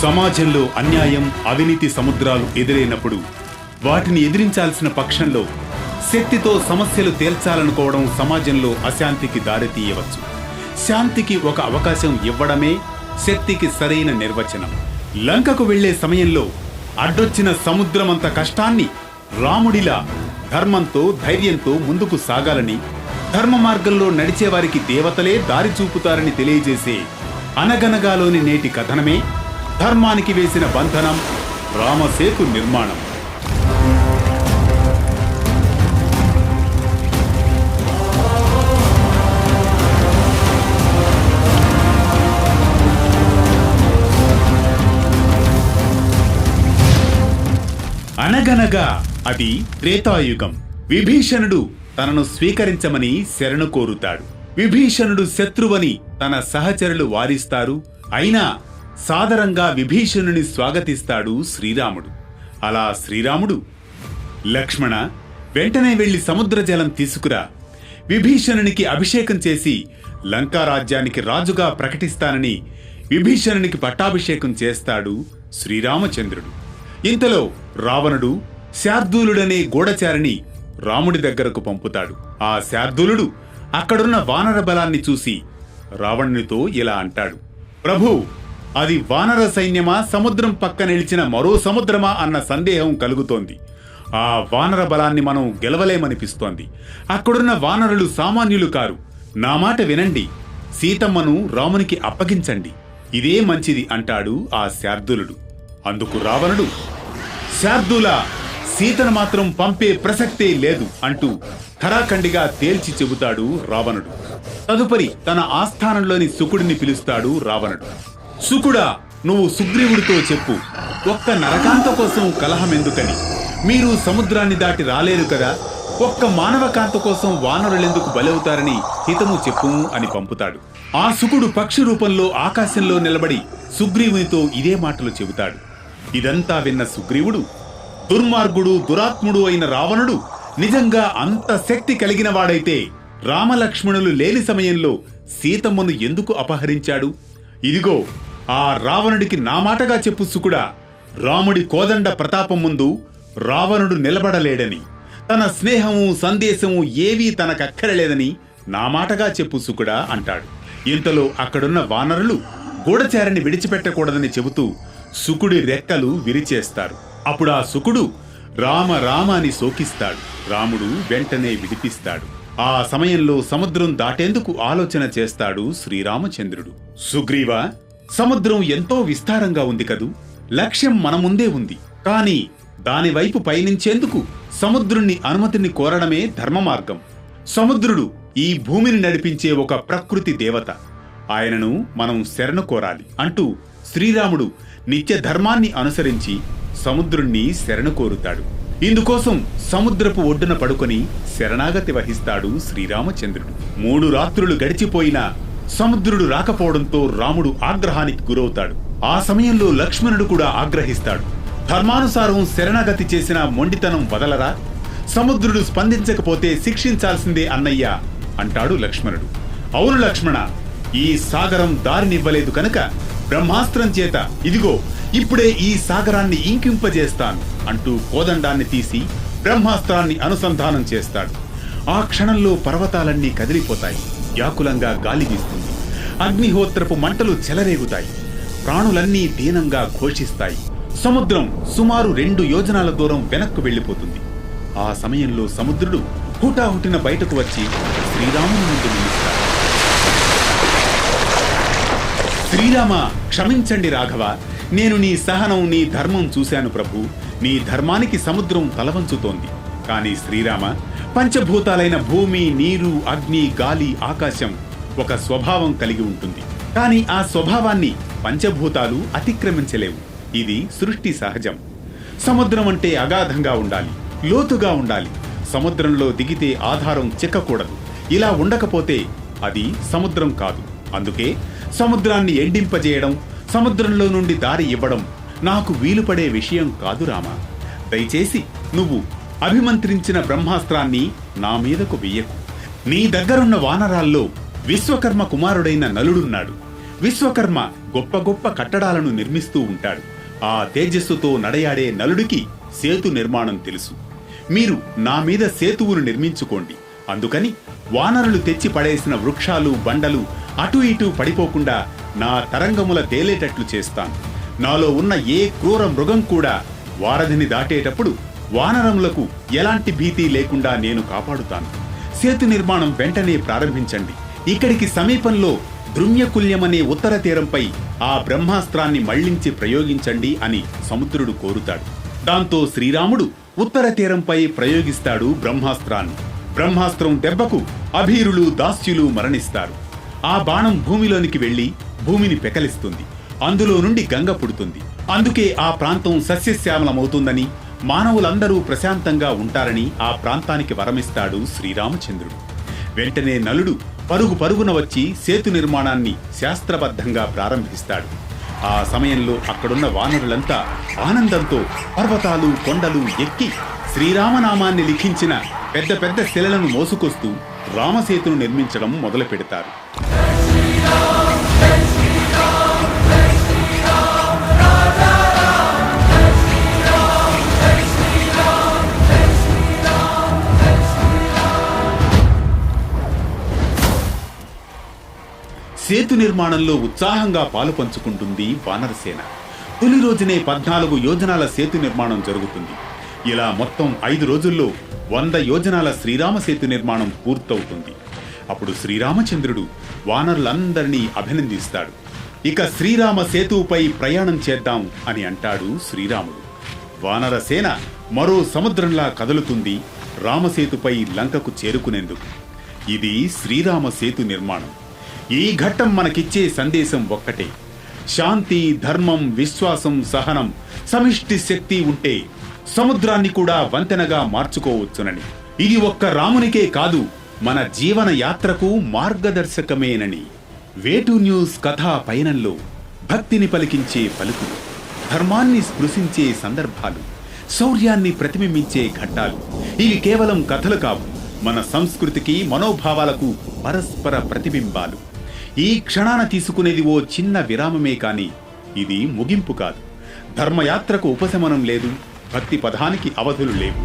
సమాజంలో అన్యాయం, అవినీతి సముద్రాలు ఎదురైనప్పుడు వాటిని ఎదిరించాల్సిన పక్షంలో శక్తితో సమస్యలు తేల్చాలనుకోవడం సమాజంలో అశాంతికి దారితీయవచ్చు. శాంతికి ఒక అవకాశం ఇవ్వడమే శక్తికి సరైన నిర్వచనం. లంకకు వెళ్లే సమయంలో అడ్డొచ్చిన సముద్రమంత కష్టాన్ని రాముడిలా ధర్మంతో, ధైర్యంతో ముందుకు సాగాలని, ధర్మ మార్గంలో నడిచేవారికి దేవతలే దారి చూపుతారని తెలియజేసే అనగనగాలోని నేటి కథనమే ధర్మానికి వేసిన బంధనం, రామసేతు నిర్మాణం. అనగనగా అది త్రేతాయుగం. విభీషణుడు తనను స్వీకరించమని శరణు కోరుతాడు. విభీషణుడు శత్రువని తన సహచరులు వారిస్తారు. అయినా సాదరంగా విభీషణుని స్వాగతిస్తాడు శ్రీరాముడు. అలా శ్రీరాముడు, లక్ష్మణ, వెంటనే వెళ్లి సముద్ర జలం తీసుకురా, విభీషణునికి అభిషేకం చేసి లంకారాజ్యానికి రాజుగా ప్రకటిస్తానని విభీషణునికి పట్టాభిషేకం చేస్తాడు శ్రీరామచంద్రుడు. ఇంతలో రావణుడు శార్దూలుడనే గూఢచారిని రాముడి దగ్గరకు పంపుతాడు. ఆ శార్దూలుడు అక్కడున్న వానర బలాన్ని చూసి రావణునితో ఇలా అంటాడు: ప్రభూ, అది వానర సైన్యమా, సముద్రం పక్క నిలిచిన మరో సముద్రమా అన్న సందేహం కలుగుతోంది. ఆ వానర బలాన్ని మనం గెలవలేమనిపిస్తోంది. అక్కడున్న వానరులు సామాన్యులు కారు. నా మాట వినండి, సీతమ్మను రామునికి అప్పగించండి, ఇదే మంచిది అంటాడు ఆ శార్దూలుడు. అందుకు రావణుడు, శార్దూల, సీతను మాత్రం పంపే ప్రసక్తే లేదు అంటూ ఖరాఖండిగా తేల్చి చెబుతాడు రావణుడు. తదుపరి తన ఆస్థానంలోని శుకుడిని పిలుస్తాడు రావణుడు. శుకుడా, నువ్వు సుగ్రీవుడితో చెప్పు, ఒక్క నరకాంత కోసం కలహమెందుకని? మీరు సముద్రాన్ని దాటి రాలేరు కదా, ఒక్క మానవకాంత కోసం వానరులెందుకు బలవుతారని హితము చెప్పు అని పంపుతాడు. ఆ శుకుడు పక్షి రూపంలో ఆకాశంలో నిలబడి సుగ్రీవునితో ఇదే మాటలు చెబుతాడు. ఇదంతా విన్న సుగ్రీవుడు, దుర్మార్గుడు, దురాత్ముడు అయిన రావణుడు నిజంగా అంత శక్తి కలిగిన వాడైతే రామలక్ష్మణులు లేని సమయంలో సీతమ్మను ఎందుకు అపహరించాడు? ఇదిగో ఆ రావణుడికి నా మాటగా చెప్పు శుకుడా, రాముడి కోదండ ప్రతాపం ముందు రావణుడు నిలబడలేడని, తన స్నేహము, సందేశము ఏవీ తనకక్కరలేదని నా మాటగా చెప్పు శుకుడా అంటాడు. ఇంతలో అక్కడున్న వానరులు గూఢచారిని విడిచిపెట్టకూడదని చెబుతూ శుకుడి రెక్కలు విరిచేస్తారు. అప్పుడు ఆ శుకుడు రామ రామ అని శోకిస్తాడు. రాముడు వెంటనే విడిపిస్తాడు. ఆ సమయంలో సముద్రం దాటేందుకు ఆలోచన చేస్తాడు శ్రీరామచంద్రుడు. సుగ్రీవా, సముద్రం ఎంతో విస్తారంగా ఉంది కదూ, లక్ష్యం మన ముందే ఉంది. కాని దానివైపు పయనించేందుకు సముద్రుణ్ణి అనుమతిని కోరడమే ధర్మ మార్గం. సముద్రుడు ఈ భూమిని నడిపించే ఒక ప్రకృతి దేవత, ఆయనను మనం శరణు కోరాలి అంటూ శ్రీరాముడు నిత్య ధర్మాన్ని అనుసరించి సముద్రుణ్ణి శరణు కోరుతాడు. ఇందుకోసం సముద్రపు ఒడ్డున పడుకొని శరణాగతి వహిస్తాడు శ్రీరామచంద్రుడు. 3 రాత్రులు గడిచిపోయినా సముద్రుడు రాకపోవడంతో రాముడు ఆగ్రహానికి గురవుతాడు. ఆ సమయంలో లక్ష్మణుడు కూడా ఆగ్రహిస్తాడు. ధర్మానుసారం శరణాగతి చేసిన మొండితనం వదలరా, సముద్రుడు స్పందించకపోతే శిక్షించాల్సిందే అన్నయ్య అంటాడు లక్ష్మణుడు. అవును లక్ష్మణ, ఈ సాగరం దారినివ్వలేదు కనుక బ్రహ్మాస్త్రం చేత ఇదిగో ఇప్పుడే ఈ సాగరాన్ని ఇంకింపజేస్తాను అంటూ కోదండాన్ని తీసి బ్రహ్మాస్త్రాన్ని అనుసంధానం చేస్తాడు. ఆ క్షణంలో పర్వతాలన్నీ కదిలిపోతాయి. వ్యాకులంగా గాలి వీస్తుంది. అగ్నిహోత్రపు మంటలు చెలరేగుతాయి. ప్రాణులన్నీ దీనంగా ఘోషిస్తాయి. సముద్రం సుమారు 2 యోజనాల దూరం వెనక్కు వెళ్లిపోతుంది. ఆ సమయంలో సముద్రుడు హుటాహుటిన బయటకు వచ్చి శ్రీరాముని ముందు నిలుస్తాడు. శ్రీరామ, క్షమించండి రాఘవ, నేను నీ సహనం, నీ ధర్మం చూశాను ప్రభు. నీ ధర్మానికి సముద్రం తలవంచుతోంది. కాని శ్రీరామ, పంచభూతాలైన భూమి, నీరు, అగ్ని, గాలి, ఆకాశం ఒక స్వభావం కలిగి ఉంటుంది. కాని ఆ స్వభావాన్ని పంచభూతాలు అతిక్రమించలేవు. ఇది సృష్టి సహజం. సముద్రం అంటే అగాధంగా ఉండాలి, లోతుగా ఉండాలి. సముద్రంలో దిగితే ఆధారం చిక్కకూడదు. ఇలా ఉండకపోతే అది సముద్రం కాదు. అందుకే సముద్రాన్ని ఎండింపజేయడం, సముద్రంలో నుండి దారి ఇవ్వడం నాకు వీలుపడే విషయం కాదు రామా. దయచేసి నువ్వు అభిమంత్రించిన బ్రహ్మాస్త్రాన్ని నా మీదకు వెయ్యకు. నీ దగ్గరున్న వానరాల్లో విశ్వకర్మ కుమారుడైన నలుడున్నాడు. విశ్వకర్మ గొప్ప గొప్ప కట్టడాలను నిర్మిస్తూ ఉంటాడు. ఆ తేజస్సుతో నడయాడే నలుడికి సేతు నిర్మాణం తెలుసు. మీరు నా మీద సేతువును నిర్మించుకోండి, అందుకని వానరులు తెచ్చి పడేసిన వృక్షాలు బండలు అటు ఇటు పడిపోకుండా నా తరంగముల తేలేటట్లు చేస్తాను. నాలో ఉన్న ఏ క్రూర మృగం కూడా వారధిని దాటేటప్పుడు వానరములకు ఎలాంటి భీతి లేకుండా నేను కాపాడుతాను. సేతు నిర్మాణం వెంటనే ప్రారంభించండి. ఇక్కడికి సమీపంలో ద్రుమ్యకుల్యమనే ఉత్తర తీరంపై ఆ బ్రహ్మాస్త్రాన్ని మళ్లించి ప్రయోగించండి అని సముద్రుడు కోరుతాడు. దాంతో శ్రీరాముడు ఉత్తర తీరంపై ప్రయోగిస్తాడు బ్రహ్మాస్త్రాన్ని. బ్రహ్మాస్త్రం దెబ్బకు అభీరులు దాస్యులు మరణిస్తారు. ఆ బాణం భూమిలోనికి వెళ్లి భూమిని పెకలిస్తుంది. అందులో నుండి గంగ పుడుతుంది. అందుకే ఆ ప్రాంతం సస్యశ్యామలమవుతుందని, మానవులందరూ ప్రశాంతంగా ఉంటారని ఆ ప్రాంతానికి వరమిస్తాడు శ్రీరామచంద్రుడు. వెంటనే నలుడు పరుగు పరుగున వచ్చి సేతు నిర్మాణాన్ని శాస్త్రబద్ధంగా ప్రారంభిస్తాడు. ఆ సమయంలో అక్కడున్న వానరులంతా ఆనందంతో పర్వతాలు కొండలు ఎక్కి శ్రీరామనామాన్ని లిఖించిన పెద్ద పెద్ద శిలలను మోసుకొస్తూ రామసేతును నిర్మించడం మొదలు పెడతారు. సేతు నిర్మాణంలో ఉత్సాహంగా పాలు పంచుకుంటుంది వానరసేన. తొలి రోజునే 14 యోజనాల సేతు నిర్మాణం జరుగుతుంది. ఇలా మొత్తం 5 రోజుల్లో 100 యోజనాల శ్రీరామ సేతు నిర్మాణం పూర్తవుతుంది. అప్పుడు శ్రీరామచంద్రుడు వానరులందరినీ అభినందిస్తాడు. ఇక శ్రీరామ సేతువుపై ప్రయాణం చేద్దాం అని అంటాడు శ్రీరాముడు. వానరసేన మరో సముద్రంలా కదులుతుంది రామసేతుపై లంకకు చేరుకునేందుకు. ఇది శ్రీరామ సేతు నిర్మాణం. ఈ ఘట్టం మనకిచ్చే సందేశం ఒక్కటే: శాంతి, ధర్మం, విశ్వాసం, సహనం, సమిష్టి శక్తి ఉంటే సముద్రాన్ని కూడా వంతెనగా మార్చుకోవచ్చునని. ఇది ఒక్క రామునికే కాదు, మన జీవన యాత్రకు మార్గదర్శకమేనని. వేటు న్యూస్ కథా పయనంలో భక్తిని పలికించే పలుకులు, ధర్మాన్ని స్పృశించే సందర్భాలు, శౌర్యాన్ని ప్రతిబింబించే ఘట్టాలు. ఇవి కేవలం కథలు కావు, మన సంస్కృతికి, మనోభావాలకు పరస్పర ప్రతిబింబాలు. ఈ క్షణాన తీసుకునేది ఓ చిన్న విరామమే కాని ఇది ముగింపు కాదు. ధర్మయాత్రకు ఉపశమనం లేదు, భక్తి పదానికి అవధులు లేవు.